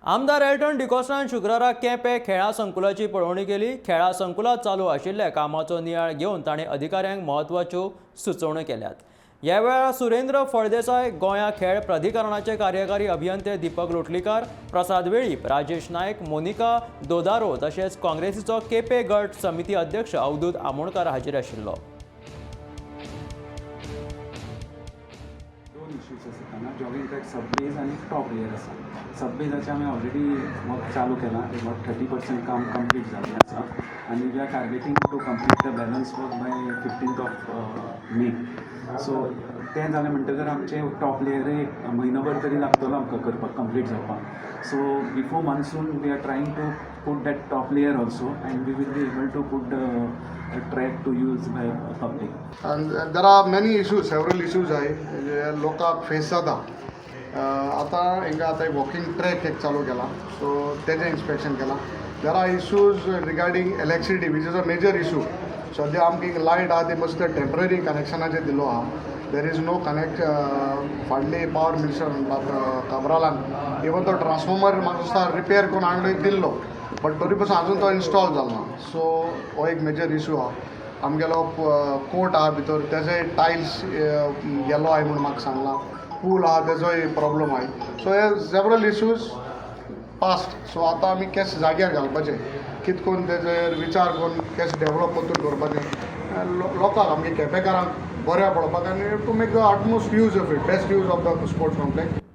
आमदार एल्टन डिकॉस्टान शुक्रारा केपें खेळा संकुलाची पळोवणी केली। खेळा संकुलात चालू आशिल्ल्या कामाचो नियाळ घेवन ताणें अधिकाऱ्यांक म्हत्वाच्यो सुचोवण्यो केल्यात। ह्या वेळार सुरेंद्र फळदेसाय, गोंया खेळ प्राधिकरणाचे कार्यकारी अभियंते दीपक लोटलीकार, प्रसाद वेळीप, राजेश नायक, मोनिका दोदारो तशेंच काँग्रेसीचो केपें गट समिती अध्यक्ष अवधूत आमोणकार हाजीर आशिल्लो। इश्यूज आसा जॉगिंग ट्रॅक सब बेज आनी टॉप लेयर आसा। सब बेजाचे आमी ऑलरेडी वर्क चालू केला, अबाउट 30% काम कंप्लीट जाल्लें आसा आनी we are targeting to complete the balance work by 15th of May. So तें जालें म्हणटकर आमचे टॉप लेयर एक म्हयनोभर तरी लागतलो आमकां करपाक कंप्लीट जावपाक। So before monsoon we are trying to put that top layer also, and we will be able to put a track to use by public. And there are many issues, several issues आहे लोकांक face जाता। आता हिंगा आता एक walking track एक चालू केला, सो तेजें इन्स्पेक्शन केला। There are issues regarding electricity which is a major issue. सद्या आमकां लायट आहा ती मस्त टेम्पररी कनेक्शनाचेर दिलो आहा। देर इज नो कनेक्ट फाडली पावर मिनिस्टर काब्रालान इवन तो ट्रान्सफॉर्मर म्हाका दिसता रिपेर करून हाडून दिल्लो, बट तरी पासून अजून तो इन्स्टॉल जालो ना। सो हो एक मेजर इशू आहा। आमगेलो कोर्ट आहा भितर तेजे टायल्स गेलो आहाय म्हणून म्हाका सांगला। पूल आहा तेजोय प्रॉब्लम आहाय। सो हे सेवरल इश्यूज पास्ट। सो आतां आमी केस जाग्यार घालपाचें, कितें करून तेजेर विचार करून केस डेवलप परतून करपाचें, लोकांक आमगे केपेकारांक बऱ्या पडपाक आनी to make the utmost use of it, best use of the sports complex.